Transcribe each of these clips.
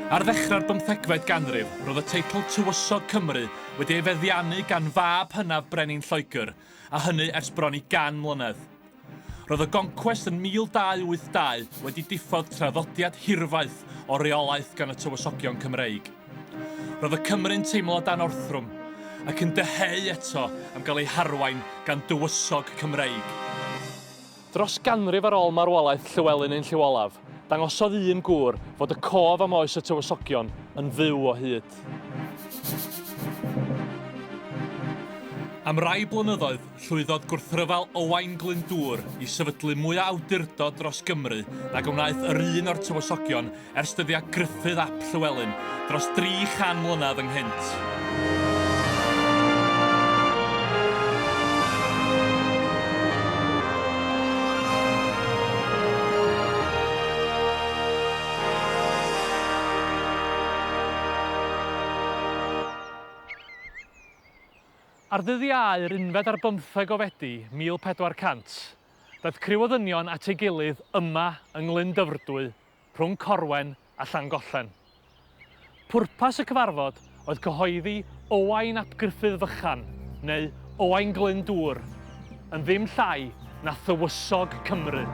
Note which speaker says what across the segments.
Speaker 1: Ar ddechrau'r 15fed ganrif, roedd y teitl Tywysog Cymru wedi ei feddiannu gan fab hynaf Brenin Lloegr, a hynny ers bron i 100 mlynedd. Roedd y goncwest yn 1282 wedi diffodd traddodiad hirfaeth o reolaeth gan y Tywysogion Cymreig. Roedd y Cymru'n teimlo dan orthrwm, ac yn deheu eto am gael ei harwain gan dywysog Cymreig. Dros ganrif ar ôl marwolaeth Llywelyn ein Llyw Olaf, dangosodd un gŵr fod y cof am oes y Tywysogion yn fyw o hyd. Am rai blynyddoedd, llwyddodd gwrthryfel Owain Glyndwr i sefydlu mwy o awdurdod dros Gymru nag wnaeth yr un o'r Tywysogion ers dyddiau Gruffydd ap Llywelyn dros 300 mlynedd ynghynt. Ar ddydd Iau, 15 o Fedi 1400, daeth criw o ddynion at ei gilydd yma yng Nghlyndyfrdwy, rhwng Corwen a Llangollen. Pwrpas y cyfarfod oedd cyhoeddi Owain ap Gruffydd Fychan, neu Owain Glyndwr, yn ddim llai na Thywysog Cymru.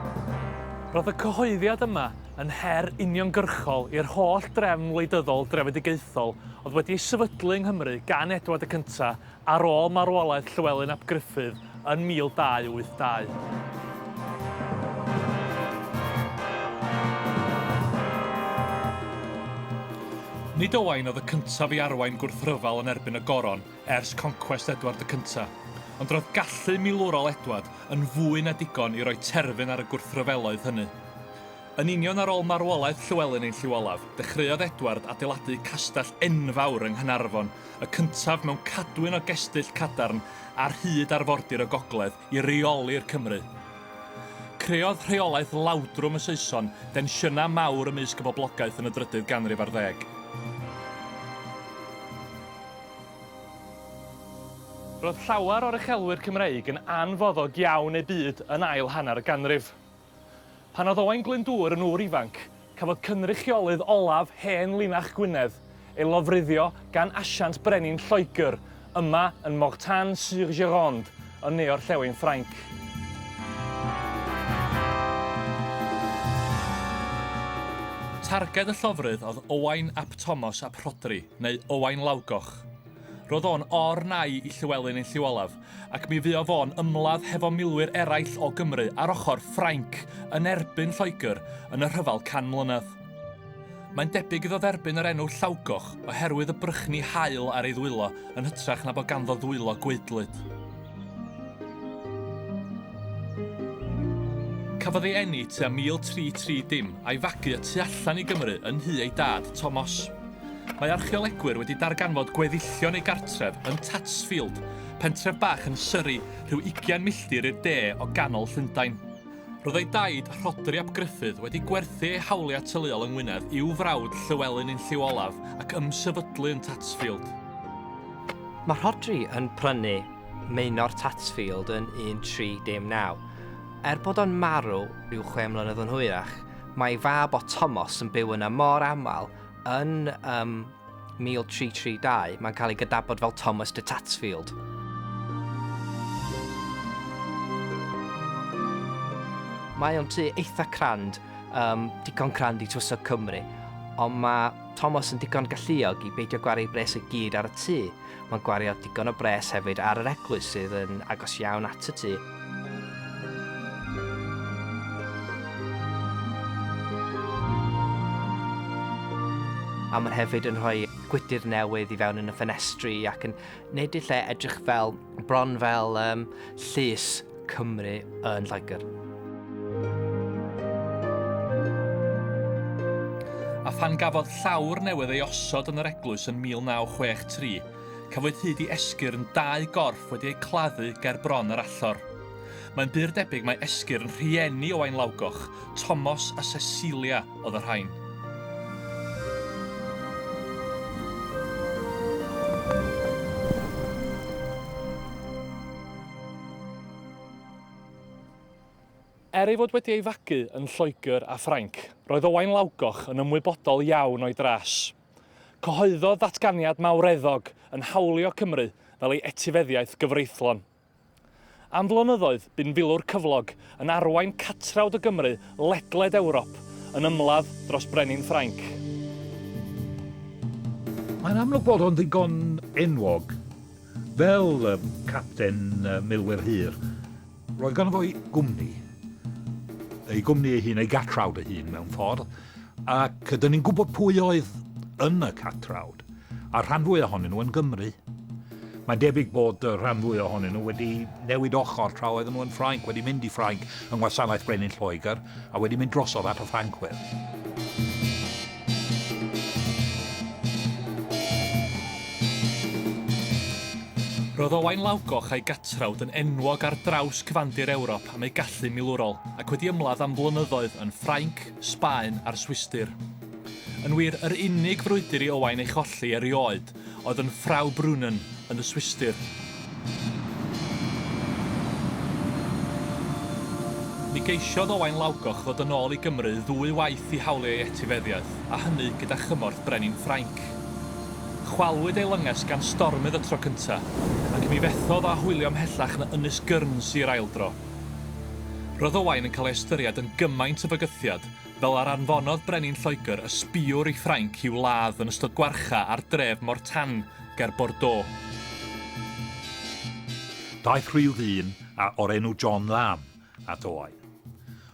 Speaker 1: Roedd y cyhoeddiad yma yn her uniongyrchol i'r holl drefn wleidyddol drefedigaethol oedd wedi ei sefydlu yng Nghymru gan Edward y Cyntaf ar ôl marwolaeth Llywelyn ap Gruffydd yn 1282. Nid Owain oedd y cyntaf i arwain gwrthryfel yn erbyn y goron ers concwest Edward y Cyntaf, ond roedd gallu milwrol Edward yn fwy na digon i roi terfyn ar y gwrthryfeloedd hynny. Yn union ar ôl marwolaeth Llywelyn ein Llyw Olaf, dechreuodd Edward adeiladu castell enfawr yng Nghanarfon, y cyntaf mewn cadwyn o gestyll cadarn ar hyd arfordir y gogledd i reoli'r Cymru. Creodd rheolaeth lawdrwm y Saeson densiynau mawr ymysg y boblogaeth yn y 10yd ganrif ar 10. Roedd llawer o'r uchelwyr Cymreig yn anfoddog iawn eu byd yn ail hanner y ganrif. Pan oedd Owain Glyndwr yn ŵr ifanc, cafodd cynrychiolydd olaf hen linach Gwynedd ei lofruddio gan asiant Brenin Lloegr yma yn Mortain-sur-Gironde yn ne-orllewin Ffrainc. Targed y llofrydd oedd Owain ap Thomas ap Rhodri, neu Owain Lawgoch. Roedd o'n or-nai i Llywelyn ein Llyw Olaf, ac mi fuodd o'n ymladd hefo milwyr eraill o Gymru ar ochr Ffrainc yn erbyn Lloegr yn y rhyfel 100 mlynedd. Mae'n debyg iddo dderbyn yr enw Llawgoch oherwydd y brychni haul ar ei ddwylo yn hytrach na bod ganddo ddwylo gwaedlyd. Cafodd ei eni tua 1330 a'i fagu y tu allan i Gymru yn nhu ei dad, Thomas. Mae archeolegwyr wedi darganfod gweddillion ei gartref yn Tatsfield, pentref bach yn Surrey, rhyw 20 milltir i'r de o ganol Llundain. Roedd ei daid, Rhodri ap Gruffydd, wedi gwerthu ei hawliau teuluol yng Ngwynedd i'w frawd Llywelyn ein Llyw Olaf ac ymsefydlu yn Tatsfield.
Speaker 2: Mae Rhodri yn prynu Mainor Tatsfield yn 1319. Bod o'n marw rhyw 6 mlynedd yn hwyrach, mae fab o Thomas yn byw yna mor aml yn 1332, mae'n cael ei gydabod fel Thomas de Tatsfield. Mae o'n tu eitha crand, digon crand i Tywysog Cymru, ond mae Thomas yn digon galluog i beidio gwario bres y gyd ar y tŷ. Mae'n gwario digon o bres hefyd ar yr eglwys sydd yn agos iawn at y tŷ. A mae'n hefyd yn rhoi gwydyr newydd i fewn yn y ffenestri ac yn neud i lle edrych fel, bron fel llys Cymru yn Lloegr.
Speaker 1: A phan gafodd llawr newydd ei osod yn yr eglwys yn 1963, cafwyd hyd i esgyr yn 2 gorff wedi ei claddu ger bron yr allor. Mae'n byr debyg mae esgyr yn rhieni Owain Lawgoch, Thomas a Cecilia oedd y rhain. ei fod wedi ei fagu yn Lloegr a Ffrainc, roedd Owain Lawgoch yn ymwybodol iawn o'i dras. Cyhoeddodd ddatganiad mawreddog yn hawlio Cymru fel ei etifeddiaeth gyfreithlon. Am flynyddoedd, bu'n filwr cyflog yn arwain catrawd o Gymru ledled Ewrop yn ymladd dros brenin Ffrainc.
Speaker 3: Mae'n amlwg bod o'n ddigon enwog. Fel capten milwyr hir, roedd gan fo'i gwmni. Ei gwmni ei hun, ei gatrawd ei hun mewn ffordd, ac dyn ni'n gwybod pwy oedd yn y catrawd, a rhan fwy ohonyn nhw yn Gymru. Mae'n debyg bod rhan fwy ohonyn nhw wedi newid ochr tra oedden nhw yn Ffrainc, wedi mynd i Ffrainc yng ngwasanaeth Brenin Lloegr, a wedi mynd drosodd at y Ffrancwyr.
Speaker 1: Roedd Owain Lawgoch a'i gatrawd yn enwog ar draws cyfandir Ewrop am ei gallu milwrol ac wedi ymladd am blynyddoedd yn Ffrainc, Sbaen a'r Swistir. Yn wir, yr unig frwydr i Owain ei cholli erioed oedd yn Ffraw Brwnen yn y Swistir. Mi geisiodd Owain Lawgoch ddod yn ôl i Gymru ddwy waith i hawlio ei etifeddiaeth, a hynny gyda chymorth brenin Ffrainc. Chwalwyd ei lynges gan stormydd y tro cynta, ac mi fethodd a hwylio ymhellach na Ynys Guernsey i'r aildro. Roedd Owain yn cael ei ystyried yn gymaint o fygythiad, fel ar anfonodd brenin Lloegr y sbiwr i Ffrainc i'w ladd yn ystod gwarcha ar dref Mortan ger Bordeaux.
Speaker 3: Daeth rhyw ddyn o'r enw John Lamb at Owain.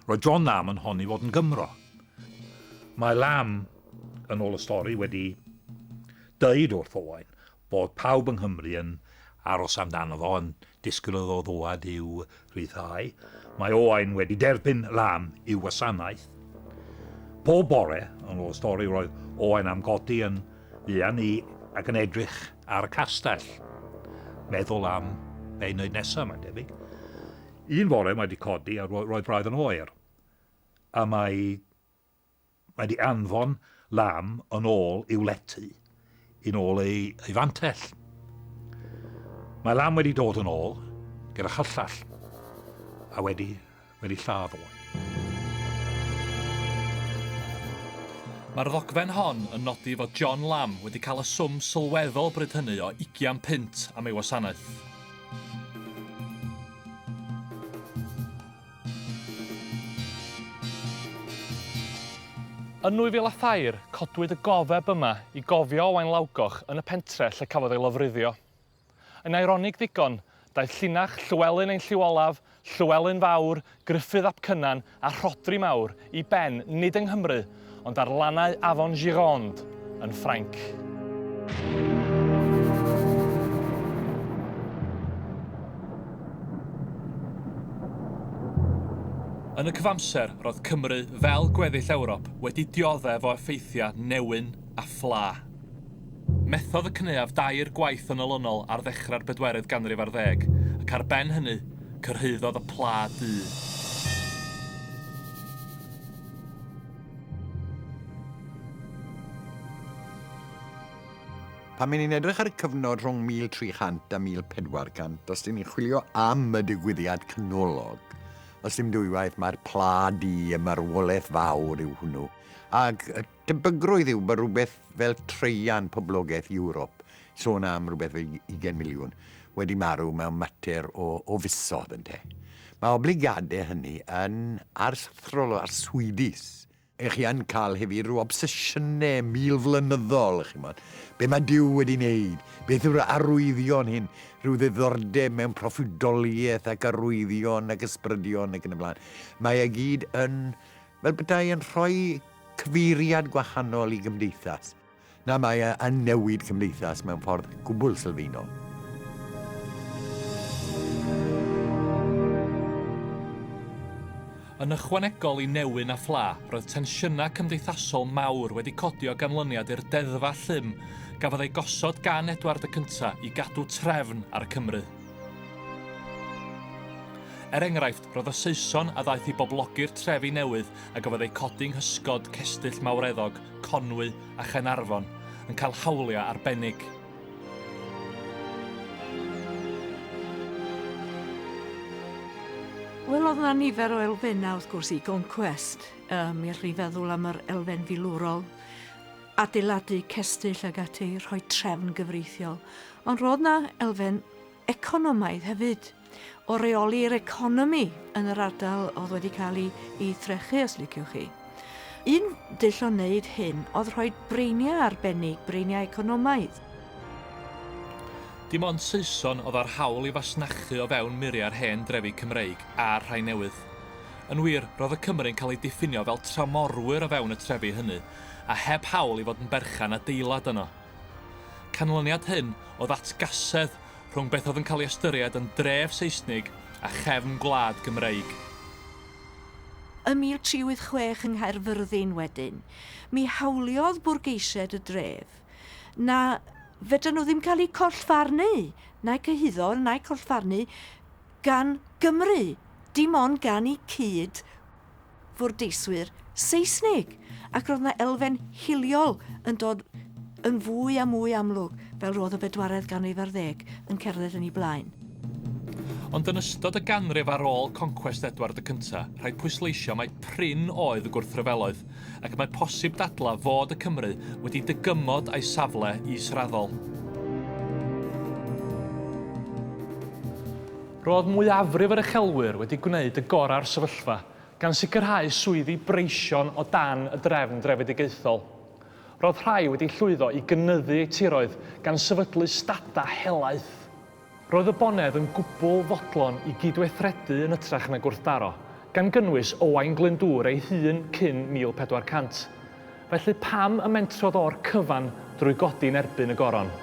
Speaker 3: Roedd John Lamb yn honni fod yn Gymro. Mae Lamb, yn ôl y stori, wedi dweud wrth Owain bod pawb yng Nghymru yn aros amdano fo, yn disgwyl o ddod i'w rhyddhau. Mae Owain wedi derbyn Lamb i'w wasanaeth. Pob bore, yn ôl y stori, roedd Owain am godi yn fuan ac yn edrych ar y castell, meddwl am be i wneud nesaf, mae'n debyg. Un bore mae wedi codi a roedd braidd yn oer, a mae wedi anfon Lamb yn ôl i'w lety, yn ôl ei fantell. Mae Lamb wedi dod yn ôl gyda chyllall a wedi lladd Owain.
Speaker 1: Mae'r ddogfen hon yn nodi fod John Lamb wedi cael y swm sylweddol bryd hynny o 20 punt am ei wasanaeth. Yn 2003, codwyd y gofeb yma i gofio Owain Lawgoch yn y pentre lle cafodd ei lofruddio. Yn ironig ddigon, daeth llinach Llywelyn ein Lliw Olaf, Llywelyn Fawr, Gruffydd ap Cynan a Rhodri Mawr i ben nid yng Nghymru, ond ar lannau Afon Gironde yn Ffrainc. Yn y cyfamser, roedd Cymru, fel gweddill Ewrop, wedi dioddef o effeithiau newyn a ffla. Methodd y cyneuaf dair gwaith yn olynol ar ddechrau'r 4eg ganrif ar 10, ac ar ben hynny, cyrhaeddodd y pla du.
Speaker 4: Pan ni'n edrych ar y cyfnod rhwng 1300 a 1400, os ydym ni'n chwilio am y digwyddiad canolog, os dim dwywaith, mae'r pla di, mae'r wolaeth fawr yw hwnnw. Ac debygrwydd yw bod rhywbeth fel treian poblogaeth Ewrop, sôn am rhywbeth fel 20 miliwn, wedi marw mewn mater o fusodd ynte. Mae obligadau hynny yn arthrol o arswydus. Eich chi yn cael hefyd rhyw obsesiynau milflynyddol, eich chi'n be mae Duw wedi wneud, beth yw'r arwyddion hyn, rhyw ddiddordeb mewn proffwydoliaeth ac arwyddion ac ysbrydion ac yn y blaen. Mae e gyd yn, fel bydau yn rhoi cyfeiriad gwahanol i gymdeithas. Na mae e yn newid cymdeithas mewn ffordd gwbl sylfaenol.
Speaker 1: Yn ychwanegol i newyn a ffla, roedd tensiynau cymdeithasol mawr wedi codi o ganlyniad i'r deddfa llym, gafodd ei gosod gan Edward y Cynta i gadw trefn ar Cymru. Er enghraifft, roedd y Saeson a ddaeth i boblogi'r trefi newydd a gafodd ei codi'n hysgod cestyll mawreddog, Conwy a Chenarfon, yn cael hawliau arbennig.
Speaker 5: Wel, oedd yna nifer o elfennau wrth gwrs i Conquest. Mi allwn ni feddwl am yr elfen filwrol, adeiladu cestyll ag ati, rhoi trefn gyfreithiol. Ond roedd yna elfen economaidd hefyd, o reoli'r economi yn yr ardal oedd wedi cael ei threchu, os liciwch chi. Un dull o wneud hyn oedd rhoi breiniau arbennig, breiniau economaidd.
Speaker 1: Dim ond Saeson oedd ar hawl i fasnachu o fewn muriau'r hen drefi Cymreig a'r rhai newydd. Yn wir, roedd y Cymru'n cael ei diffinio fel tramorwyr o fewn y trefi hynny, a heb hawl i fod yn berchan adeilad yno. Canlyniad hyn oedd atgasedd rhwng beth oedd yn cael ei ystyried yn dref Saesnig a chefn gwlad Gymreig.
Speaker 5: Y 1386 yng Nghaerfyrddin wedyn, mi hawliodd bwrgeisied y dref na fedra nhw ddim cael eu collfarnu, neu cyhuddo, neu collfarnu gan Gymru, dim ond gan eu cyd fwrdeiswyr Saesnig. Ac roedd yna elfen hiliol yn dod yn fwy a mwy amlwg fel roedd y 14th ganrif ar 10 yn cerdded yn ei blaen.
Speaker 1: Ond yn ystod y ganrif ar ôl Conquest Edward y cyntaf, rhaid pwysleisio mai prin oedd y gwrthryfeloedd, ac mae posib dadla fod y Cymru wedi dygymod a'i safle israddol. Roedd mwyafrif yr uchelwyr wedi gwneud y gorau'r sefyllfa, gan sicrhau swyddi breision o dan y drefn drefedigaethol. Roedd rhai wedi llwyddo i gynyddu eu tiroedd gan sefydlu stada helaeth. Roedd y bonedd yn gwbl fodlon i gydweithredu yn ytrach na gwrthdaro, gan gynnwys Owain Glyndwr ei hun cyn 1400. Felly pam y mentrodd o'r cyfan drwy godi'n erbyn y goron?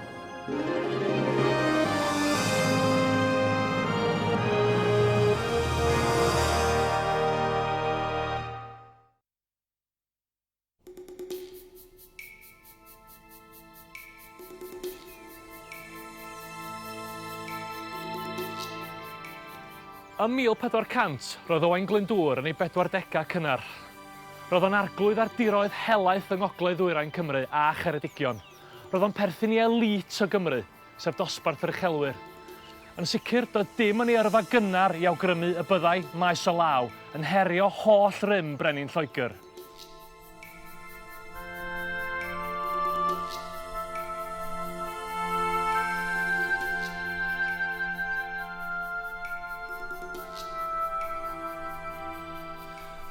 Speaker 1: Ym 1400, roedd Owain Glyndwr yn ei 40au cynnar. Roedd o'n arglwydd ar diroedd helaeth yng ngogledd-ddwyrain Cymru a Cheredigion. Roedd o'n perthyn i elit o Gymru, sef dosbarth yr uchelwyr. Yn sicr, doedd dim yn ei yrfa gynnar i awgrymu y byddai maes o law yn herio holl rym brenin Lloegr.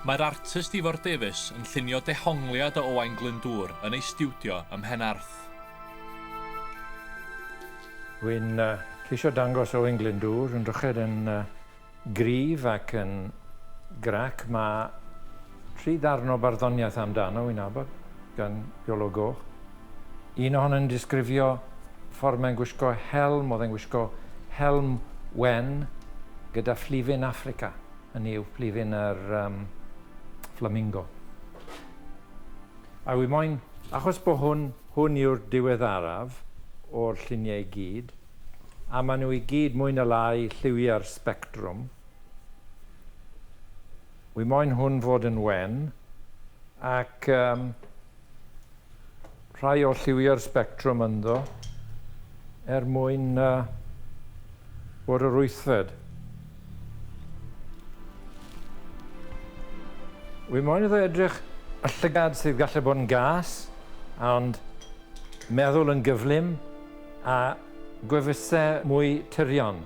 Speaker 1: Mae'r artist Ifor Davies yn llunio dehongliad o Owain Glyndwr yn ei stiwdio ym Mhenarth.
Speaker 6: Wy'n ceisio dangos Owain Glyndwr yn dryched yn gryf ac yn grac. Mae 3 darn o barddoniaeth amdano wy'n abod gan Iolo Goch. Un ohonyn disgrifio ffordd mae'n gwisgo helm, oedd e'n gwisgo helm wen gyda phlifyn Affrica. Hynny yw phlifyn yr flamingo. A wy moyn, achos bod hwn yw'r diweddaraf o'r lluniau i gyd, a maen nhw i gyd mwy na lai lliwiau'r spectrwm, wy moyn hwn fod yn wen, ac rhai o lliwiau'r spectrwm ynddo, mwyn bod yr wythfed. Wy moyn iddo edrych y llygad sydd gallu bod yn gas, ond meddwl yn gyflym a gwefusau mwy tyrion.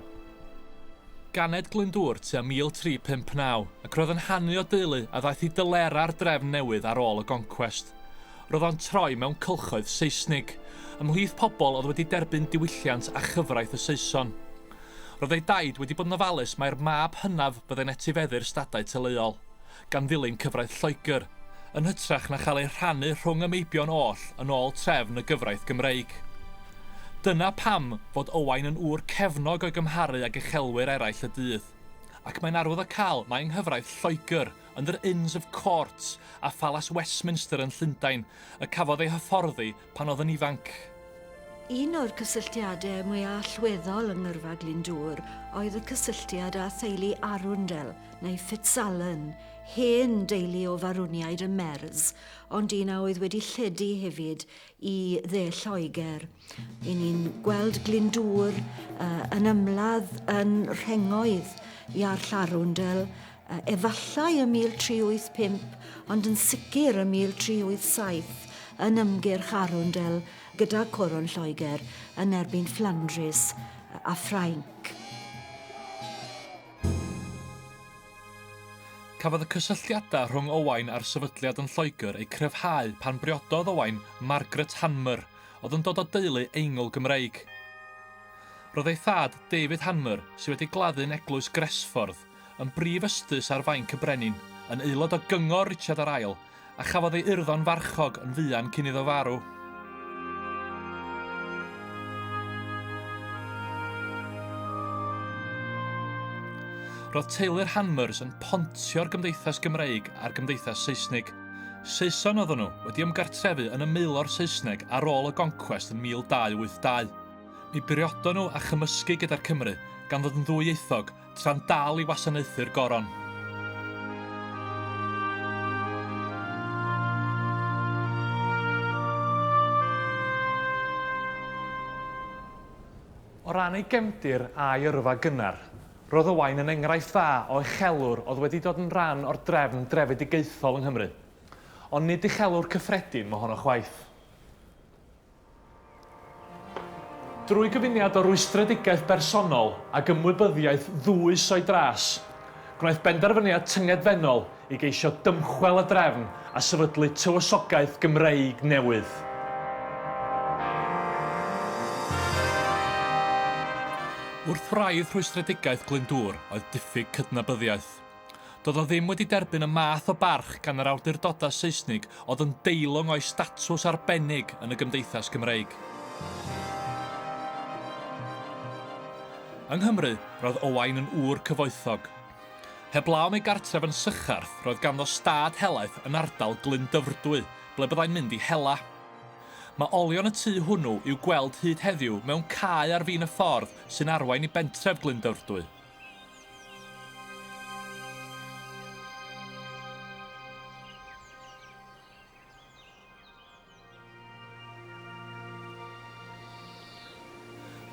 Speaker 1: Ganed Glyndwr tua 1359 ac roedd yn hannu o deulu a ddaeth i dylera'r drefn newydd ar ôl y Conquest. Roedd o'n troi mewn cylchoedd Saesnig, ymhlith pobl oedd wedi derbyn diwylliant a chyfraith y Saeson. Roedd ei daid wedi bod yn ofalus mae'r mab hynaf byddai'n etifeddu'r stadau teuluol, gan ddilyn cyfraith Lloegr, yn hytrach na chael ei rhannu rhwng y meibion oll yn ôl trefn y gyfraith Gymreig. Dyna pam fod Owain yn ŵr cefnog o'i gymharu ag uchelwyr eraill y dydd, ac mae'n arwydd o cael mae ynghyfraith Lloegr yn yr Inns of Court a Phalas Westminster yn Llundain y cafodd ei hyfforddi pan oedd yn ifanc.
Speaker 5: Un o'r cysylltiadau mwy allweddol yng Ngyrfa Glyndwr oedd y cysylltiad â theulu Arundel neu Fitzallen, hen deulu o farwniaid y Mers, ond un a oedd wedi lledu hefyd i dde Lloegr. I ni'n gweld Glyndwr yn ymladd yn rhengoedd i'r Arundel, efallai y 1385, ond yn sicr y 1387 yn ymgyrch Arundel gyda Coron Lloegr yn erbyn Flandres a Ffrainc.
Speaker 1: Cafodd y cysylltiadau rhwng Owain a'r sefydliad yn Lloegr eu cryfhau pan briododd Owain Margaret Hanmer, oedd yn dod o deulu eingl Gymreig. Roedd ei thad David Hanmer, sydd wedi gladdu'n eglwys Gresffordd, yn brif ystus ar fainc y brenin, yn aelod o gyngor Richard yr Ail, a chafodd ei urddo'n farchog yn fuan cyn iddo farw. Roedd teulu'r Hanmers yn pontio'r Gymdeithas Gymreig a'r Gymdeithas Saesnig. Saeson oedden nhw wedi ymgartrefu yn y maelor Saesneg ar ôl y goncwest yn 1282. Mi briodon nhw a chymysgu gyda'r Cymru gan ddod yn ddwyieithog tra'n dal i wasanaethu'r goron. O ran ei gefndir a'i yrfa gynnar, roedd Owain yn enghraifft dda o uchelwr oedd wedi dod yn rhan o'r drefn drefedigaethol yng Nghymru. Ond nid uchelwr cyffredin mae hon o chwaith. Drwy gyfuniad o rwystredigaeth bersonol ac ymwybyddiaeth ddwys o'i dras, gwnaeth benderfyniad tyngedfennol i geisio dymchwel y drefn a sefydlu tywysogaeth Gymreig newydd. Wrth wraidd rwystredigaeth Glyndwr oedd diffyg cydnabyddiaeth. Doedd o ddim wedi derbyn y math o barch gan yr awdurdodau Saesnig oedd yn deilwng o'i statws arbennig yn y Gymdeithas Gymreig. Yng Nghymru, roedd Owain yn ŵr cyfoethog. Heblaw am ei gartref yn Sycharth, roedd ganddo stad helaeth yn ardal Glyndwrdwy, ble byddai'n mynd i hela. Mae olion y tŷ hwnnw i'w gweld hyd heddiw mewn cae ar fin y ffordd sy'n arwain i bentref Glyndwrdwy.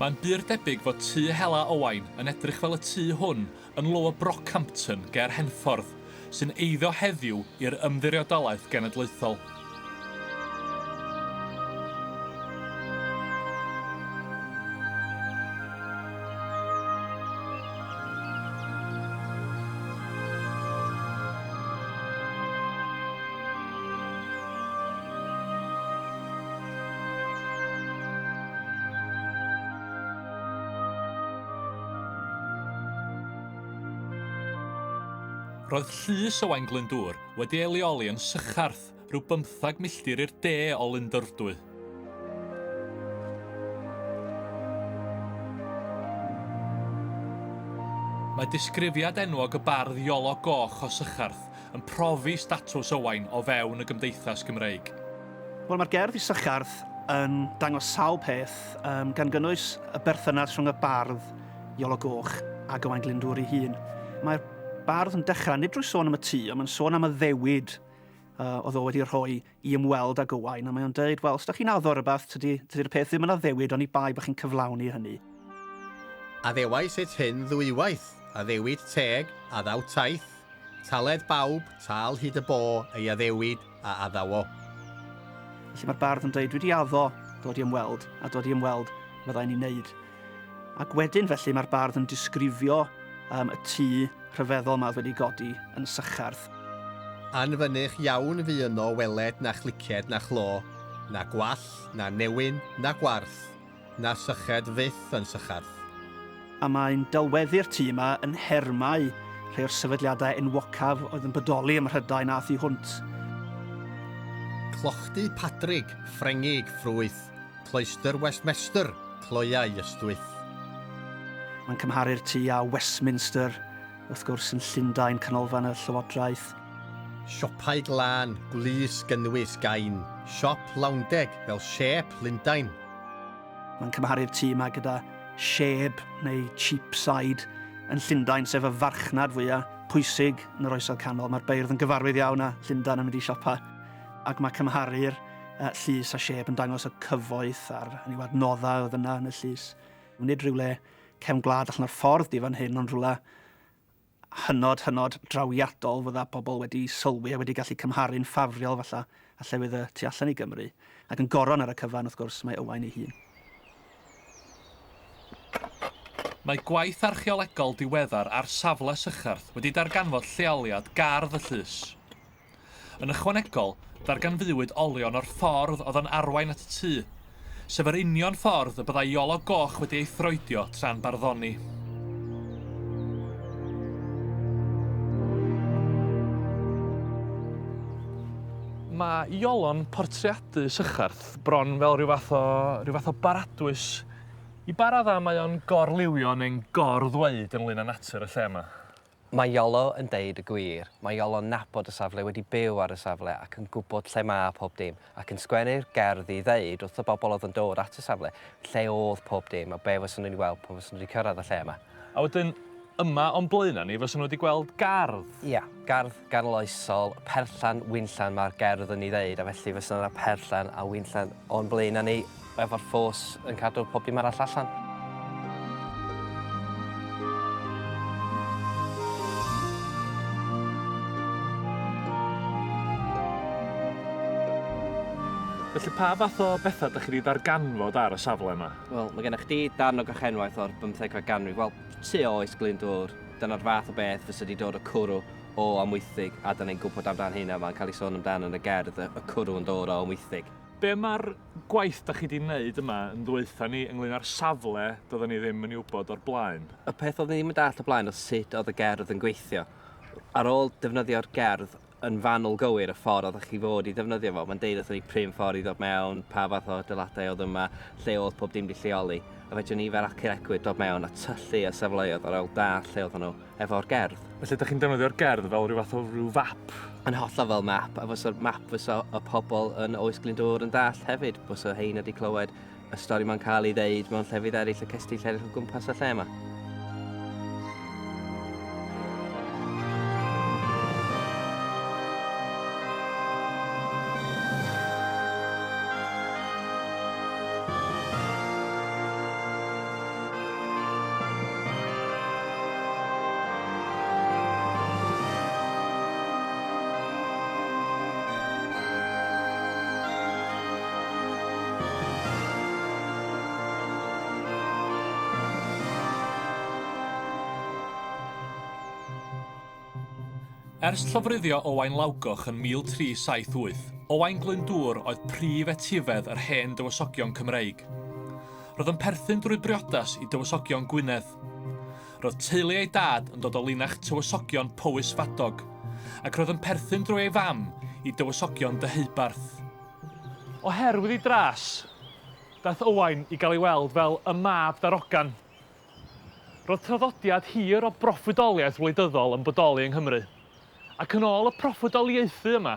Speaker 1: Mae'n bur debyg fod tŷ hela Owain yn edrych fel y tŷ hwn yn Lower Brockhampton ger Henffordd, sy'n eiddo heddiw i'r ymddiriodolaeth genedlaethol. Roedd llys Owain Glyndwr wedi ei leoli yn Sycharth, rhyw 15 milltir i'r de o Lyndwrdwy. Mae disgrifiad enwog y bardd Iolo Goch o Sycharth yn profi statws Owain o fewn y Gymdeithas Gymreig.
Speaker 7: Wel, mae'r gerdd i Sycharth yn dangos sawl peth gan gynnwys y berthynas rhwng y bardd Iolo Goch ac Owain Glyndwr ei hun. Mae'r bardd yn dechrau nid drwy sôn am y tŷ, ond mae'n sôn am y ddewid oedd o wedi rhoi i ymweld ag Owain, a mae'n dweud, wel, os ydych chi'n addo rhywbeth, tydi'r peth ddim yn addewid, ond i bai bych chi'n cyflawni hynny.
Speaker 8: Addewais et hyn ddwywaith, addewid teg, addaw taith, taled bawb, tal hyd y bo, ei addewid a addawo.
Speaker 7: Felly mae'r bardd yn dweud, dwi wedi addo dod i ymweld, a dod i ymweld fyddai'n ei wneud. Ac wedyn felly mae'r bardd yn disgrifio y tŷ rhyfeddol ma wedi godi yn Sycharth.
Speaker 8: Anfynych iawn fu yno weled na chliced na chlo, na gwall, na newyn, na gwarth, na syched fyth yn Sycharth.
Speaker 7: A mae'n delweddu'r tŷ yma yn hermau rhai o'r sefydliadau enwocaf oedd yn bodoli ym Mhrydain a thu hwnt.
Speaker 8: Clochdy Padrig, Ffrengig, Ffrwyth, Cloister Westmester, Cloiau Ystwyth.
Speaker 7: Mae'n cymharu'r tŷ â Westminster, wrth gwrs yn Llundain canolfan y Llywodraeth.
Speaker 8: Siopau glân, gwlys gynnwys gain, siop lawndeg fel siep Lundain.
Speaker 7: Mae'n cymharu'r tŷ yma gyda sheb neu cheapside yn Llundain, sef y farchnad fwyaf pwysig yn yr Oesol Canol. Mae'r beirdd yn gyfarwydd iawn â Llundain yn mynd i siopa. Ac mae cymharu'r llys a sheb yn dangos y cyfoeth a'r adnoddau oedd yna yn y llys. Nid rhywle cefn gwlad allan o'r ffordd di fan hyn, ond rhywle hynod drawiadol fydda pobl wedi sylwi a wedi gallu cymharu'n ffafriol falle a llewydd y tu allan i Gymru. Ac yn goron ar y cyfan, wrth gwrs, mae Owain ei hun.
Speaker 1: Mae gwaith archeolegol diweddar ar safle Sycharth wedi darganfod lleoliad gardd y llys. Yn ychwanegol, darganfuwyd olion o'r ffordd oedd yn arwain at y tŷ, sef yr union ffordd y byddai iolo goch wedi ei throedio tra'n barddoni. Mae iolon portreadu Sycharth bron fel rhyw fath o baradwys. I ba radda mae o'n gorliwio neu'n gorddweud ynglyn â natur y lle yma?
Speaker 2: Mae Iolo yn deud y gwir. Mae Iolo'n nabod y safle, wedi byw ar y safle ac yn gwybod lle mae pob dim. Ac yn sgwennu'r gerddi i ddeud wrth y bobl oedd yn dod at y safle lle oedd pob dim a be fyswn nhw'n weld pan fyswn nhw wedi cyrraedd y lle yma.
Speaker 1: A wedyn yma o'n blaena ni fyswn nhw wedi gweld gardd?
Speaker 2: Ia, gardd ganoloesol, perllan, wynllan mae'r gerdd yn ei ddeud a felly fyswn yna perllan a wynllan o'n blaena ni efo'r ffos yn cadw pob dim arall allan.
Speaker 1: Felly pa fath o bethau ydych chi wedi darganfod ar y safle yma?
Speaker 2: Wel, mae gennych chdi darn o gychenwaith o'r 15 ganrif. Wel, tu Oes Glyndwr, dyna'r fath o beth fysa wedi dod o cwrw o Amwythig, a dyna ni'n gwybod amdan hynna, mae'n cael ei sôn amdan yn y gerdd, y cwrw yn dod o Amwythig.
Speaker 1: Be mae'r gwaith da chi wedi wneud yma yn dweutha ni ynglyn â'r safle doedden ni ddim yn ei wybod o'r blaen?
Speaker 2: Y peth oedd ni ddim yn dall o blaen o sut oedd y gerdd yn gweithio. Ar ôl defnyddio'r gerdd yn fanwl gywir y ffordd oedd chi fod i ddefnyddio fo, mae'n deud wrthyn ni prin ffordd i ddod mewn, pa fath o dyladau oedd yma, lle oedd pob dim di lleoli. A fedrwn ni fel archeolegwyr dod mewn a tyllu a safleoedd ar ôl dall lle oedd nhw efo'r gerdd.
Speaker 1: Felly ydych chi'n defnyddio'r gerdd fel rhyw fath o rhyw fap?
Speaker 2: Yn hollol fel map, a fysa'r map fysa y pobl yn Oes Glyndwr yn dall hefyd. Fysa hein wedi clywed y stori mae'n cael ei ddeud mewn llefydd eraill y cestyll eraill o gwmpas y lle yma.
Speaker 1: Ers llofruddio Owain Lawgoch yn 1378, Owain Glyndwr oedd prif etifedd yr hen dywysogion Cymreig. Roedd yn perthyn drwy briodas i dywysogion Gwynedd. Roedd teulu ei dad yn dod o linach tywysogion Powys Fadog, ac roedd yn perthyn drwy ei fam i dywysogion Deheubarth. Oherwydd i dras, daeth Owain i gael ei weld fel y mab darogan. Roedd traddodiad hir o broffwydoliaeth wleidyddol yn bodoli yng Nghymru. Ac yn ôl y proffwydoliaethu yma,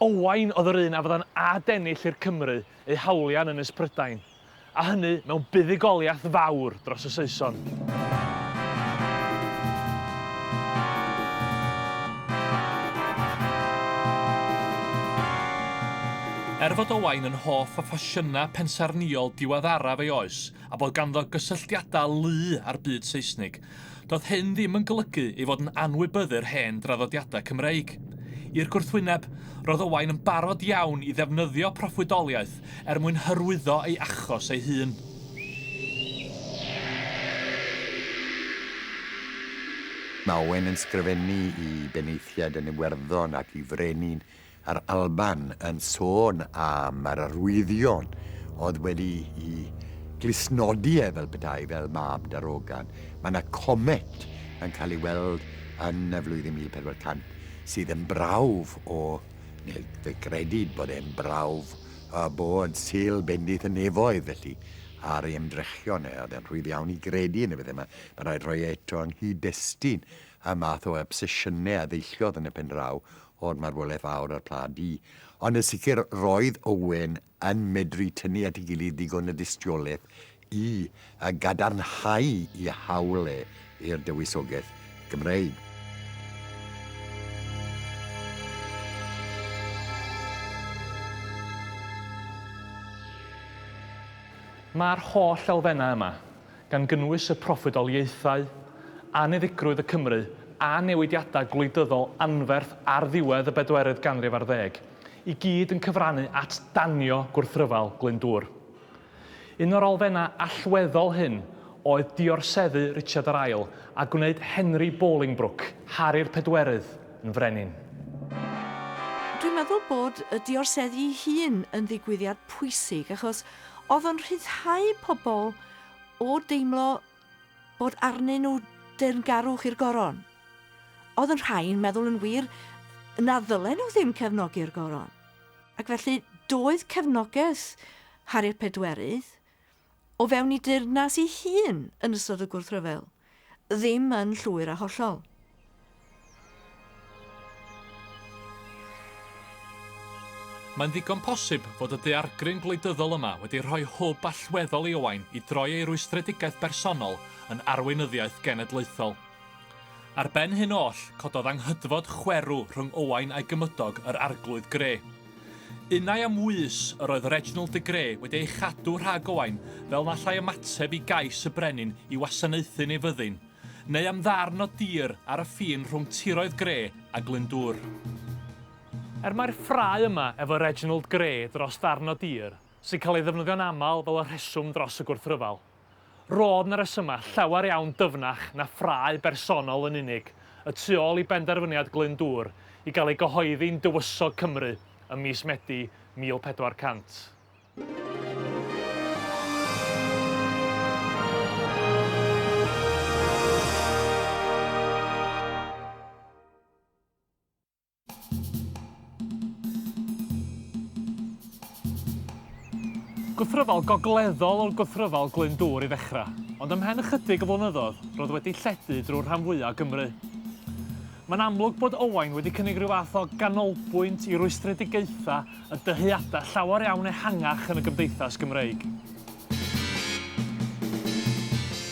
Speaker 1: Owain oedd yr un a fydda'n adennill i'r Cymru eu hawliau yn Ynys Prydain, a hynny mewn buddigoliaeth fawr dros y Saeson. Fod Owain yn hoff o ffasiynau pensarniol diweddaraf ei oes a bod ganddo gysylltiadau lu ar byd Saesnig, doedd hyn ddim yn golygu ei fod yn anwybyddu'r hen draddodiadau Cymreig. I'r gwrthwyneb, roedd Owain yn barod iawn i ddefnyddio proffwydoliaeth mwyn hyrwyddo ei achos ei hun.
Speaker 4: Mae Owain yn sgrifennu i beneithiad yn Iwerddon ac i frenin a'r Alban yn sôn am yr arwyddion oedd wedi i glisnodi fel petai fel mab darogan. Mae yna comet yn cael ei weld yn y flwyddyn 1400 sydd yn brawf o, neu fe credid bod e'n brawf bod sil bendith y nefoedd felly ar ei ymdrechion oedd e'n rhwydd iawn i gredu yn y beth yma. Mae'n rhaid rhoi eto yng nghyd-destun y math o obsesiynau a ddeilliodd yn y pen draw o'r marwolaeth fawr a'r Pla Du. Ond yn sicr roedd Owain yn medru tynnu at ei gilydd digon y dystiolaeth i gadarnhau i hawle i'r dywysogaeth Gymreig.
Speaker 1: Mae'r holl elfennau yma, gan gynnwys y proffwydoliaethau, aniddigrwydd y Cymru a newidiadau gwleidyddol anferth ar ddiwedd y 4yd ganrif ar 10, i gyd yn cyfrannu at danio gwrthryfel Glyndwr. Un o'r elfennau allweddol hyn oedd diorseddu Richard yr Ail a gwneud Henry Bolingbroke, Harri'r Pedwerydd, yn frenin.
Speaker 5: Dwi'n meddwl bod y diorseddu hun yn ddigwyddiad pwysig achos oedd yn rhyddhau pobl o deimlo bod arnyn nhw deyrngarwch i'r goron. Oedd yn rhai'n meddwl yn wir na ddylen nhw ddim cefnogi'r goron. Ac felly doedd cefnogaeth Harri'r Pedwerydd o fewn i deyrnas ei hun yn ystod y gwrthryfel, ddim yn llwyr a hollol.
Speaker 1: Mae'n ddigon posib fod y daeargryn gwleidyddol yma wedi rhoi hwb allweddol i Owain i droi ei rwystredigaeth bersonol yn arweinyddiaeth genedlaethol. Ar ben hyn oll, cododd anghydfod chwerw rhwng Owain a'i gymydog yr Arglwydd Gre. Unai am wys yr oedd Reginald de Grey wedi ei chadw rhag Owain fel na llai ymateb i gais y brenin i wasanaethu'n ei fyddin, neu am ddarn o dir ar y ffin rhwng tiroedd Gre a Glyndwr. Mae'r ffrau yma efo Reginald Grey dros darn o dir, sy'n cael ei ddefnyddio'n aml fel y rheswm dros y gwrthryfel, roedd na resyma llawer iawn dyfnach na ffrau bersonol yn unig, y tu ôl i benderfyniad Glyndwr i gael ei gyhoeddi'n dywysog Cymru ym mis Medi 1400. Gwrthryfel gogleddol o'r gwrthryfel Glyndwr i ddechrau, ond ymhen ychydig o flynyddoedd roedd wedi lledu drwy'r rhan fwyaf Gymru. Mae'n amlwg bod Owain wedi cynnig rhyw fath o ganolbwynt i rwystredigaetha y dyheadau llawer iawn ehangach yn y gymdeithas Gymreig.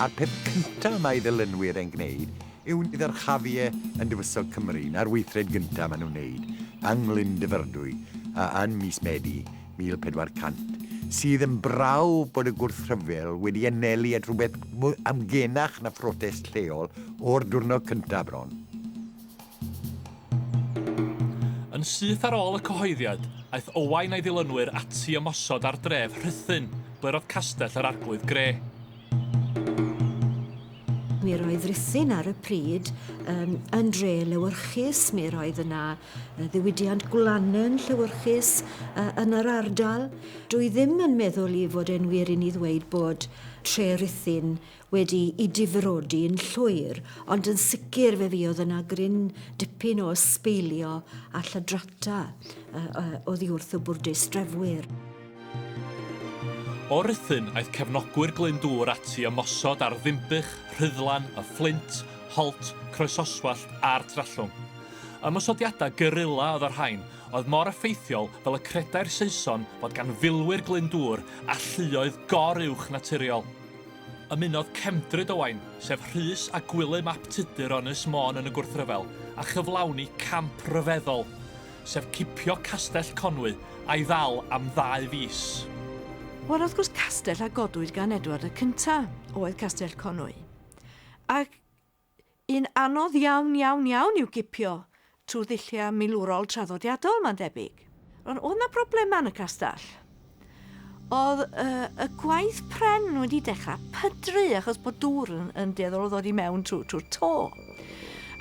Speaker 4: A'r peth cyntaf mae ddilynwyr yn gwneud yw ddyrchafiau yn dywysog Cymru na'r weithred gyntaf maen nhw'n wneud yng Nglyndwrdwy yn mis Medi 1400. Sydd yn braw bod y gwrthryfel wedi anelu at rhywbeth amgenach na protest lleol o'r diwrnod cyntaf bron.
Speaker 1: Yn syth ar ôl y cyhoeddiad, aeth Owain a'i ddilynwyr ati ymosod ar dref Rhuthun, ble roedd castell yr Arglwydd Gre.
Speaker 9: Mi roedd Rhuthun ar y pryd yn dre lewyrchus, mi roedd yna ddiwydiant gwlanen lewyrchus yn yr ardal. Dwi ddim yn meddwl i fod e'n wir i ni ddweud bod tre Rhuthun wedi i difrodi yn llwyr, ond yn sicr fe fi oedd yna gryn dipyn o sbeilio a lladrata oddi wrth y bwrdus drefwyr.
Speaker 1: O Rhuthun aeth cefnogwyr Glyndwr ati ymosod ar Ddimbych, Rhyddlan, y Fflint, Holt, Croesoswallt a'r Trallwng. Ymosodiadau gyrila oedd yr rhain oedd mor effeithiol fel y credau'r Saeson fod gan filwyr Glyndwr a lluoedd goruwch naturiol. Ymunodd cefndryd Owain, sef Rhys a Gwilym ap Tudur o Ynys Môn yn y gwrthryfel, a chyflawni camp ryfeddol, sef cipio castell Conwy a'i ddal am 2 fis.
Speaker 5: Wel, wrth gwrs castell a godwyd gan Edward y cyntaf oedd Castell Conwy. Ac un anodd iawn i'w gipio trwy ddilliau milwrol traddodiadol, mae'n debyg. Ond oedd yna broblema yn y castell. Oedd y gwaith pren wedi dechrau pydru achos bod dŵr yn dueddol o ddod i mewn trwy'r to.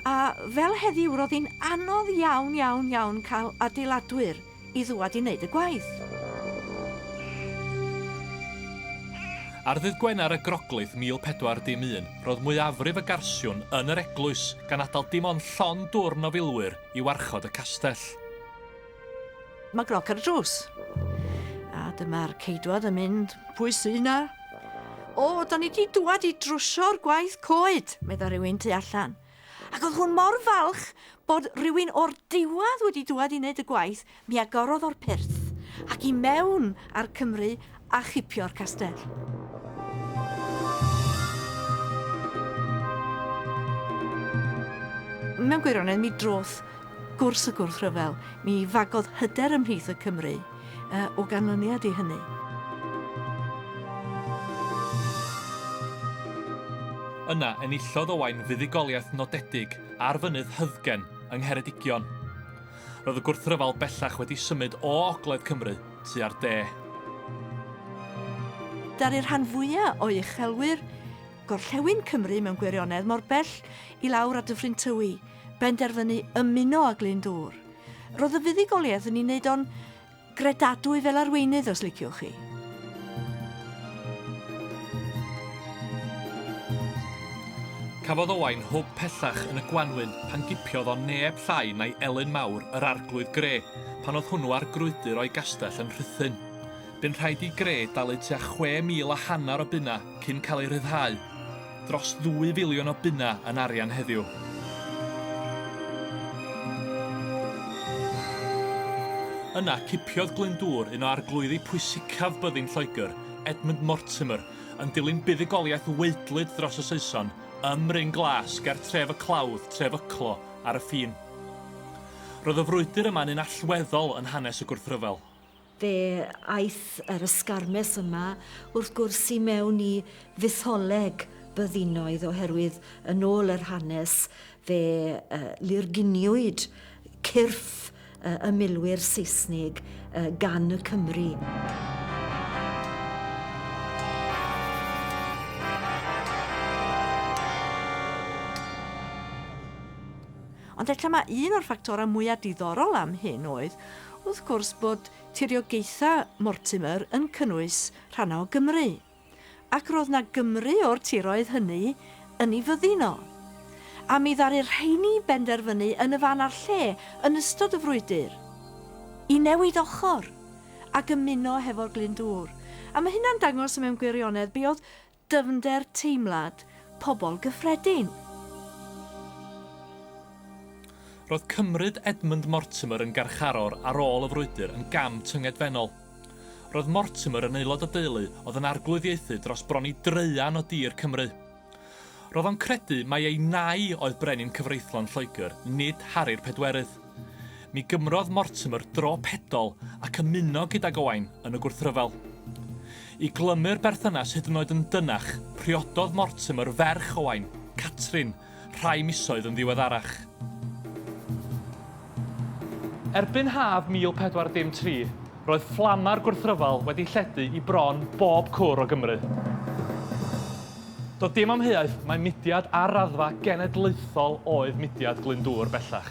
Speaker 5: A fel heddiw, roedd hi'n anodd iawn cael adeiladwyr i ddwad i wneud y gwaith.
Speaker 1: Ar ddydd Gwener y Groglith 1401, roedd mwyafrif y garsiwn yn yr eglwys gan adael dim ond llon dwrn o filwyr i warchod y castell.
Speaker 5: Mae groc ar y drws. A dyma'r ceidwad yn mynd, pwy sy'n na? O, da ni wedi dwad i drwsio'r gwaith coed, medda rhywun tu allan. Ac oedd hwn mor falch bod rhywun o'r diwadd wedi dŵad i wneud y gwaith, mi agorodd o'r pyrth, ac i mewn ar Cymru a chipio'r castell. Mewn gwirionedd, mi droth gwrs y gwrthryfel. Mi fagodd hyder ymhlith y Cymru o ganlyniad i hynny.
Speaker 1: Yna enillodd Owain fuddugoliaeth nodedig ar fynydd Hyddgen yng Ngheredigion. Roedd y gwrthryfel bellach wedi symud o ogledd Cymru tua'r de.
Speaker 5: Daru'r rhan fwyaf o uchelwyr gorllewin Cymru mewn gwirionedd mor bell i lawr at y Ffryn Tywi, benderfynu ymuno â Glyndwr. Roedd y fuddugoliaeth yn ei wneud o'n gredadwy fel arweinydd os liciwch chi.
Speaker 1: Cafodd Owain hwb pellach yn y Gwanwyn pan gipiodd o neb llai na'i Elin Mawr yr Arglwydd Gre, pan oedd hwnnw ar grwydr o'i gastell yn Rhuthun. Bu'n rhaid i Gre dalu tua 6,500 o bunna cyn cael ei ryddhau, dros 2 filiwn o bunna yn arian heddiw. Yna cipiodd Glyndwr un o arglwyddi pwysicaf byddin Lloegr, Edmund Mortimer, yn dilyn buddugoliaeth weidlyd dros y Saeson, ym Mring Glas ger tref y Clawdd, tref Yclo, ar y ffin. Roedd y frwydr yma'n un allweddol yn hanes y gwrthryfel.
Speaker 9: Fe aeth yr ysgarmes yma wrth gwrs i mewn i fitholeg byddinoedd oherwydd yn ôl yr hanes fe lurguniwyd cyrff y milwyr Saesnig gan y Cymru.
Speaker 5: Ond eto mae un o'r ffactorau mwyaf diddorol am hyn oedd, wrth gwrs bod tiriogaethau Mortimer yn cynnwys rhan o Gymru. Ac roedd na Gymru o'r tiroedd hynny yn ei fydduno. A mi ddaru'r rheini benderfynu yn y fan ar lle yn ystod y frwydr i newid ochr ac ymuno hefo'r Glyndwr. A mae hynna'n dangos mewn gwirionedd be oedd dyfnder teimlad pobl gyffredin.
Speaker 1: Roedd cymryd Edmund Mortimer yn garcharor ar ôl y frwydr yn gam tyngedfennol. Roedd Mortimer yn aelod o deulu oedd yn arglwyddiaethu dros bron i dreian o dir Cymru. Roedd o'n credu mai ei nai oedd brenin cyfreithlon Lloegr, nid Harri'r Pedwerydd. Mi gymrodd Mortimer dro pedol ac ymuno gyda Owain yn y gwrthryfel. I glymu'r berthynas hyd yn oed yn dynach, priododd Mortimer ferch Owain, Catrin, rhai misoedd yn ddiweddarach. Erbyn haf 1403, roedd fflama'r gwrthryfel wedi lledu i bron bob cwr o Gymru. Doedd dim amheuaeth mae mudiad ar raddfa genedlaethol oedd mudiad Glyndwr bellach.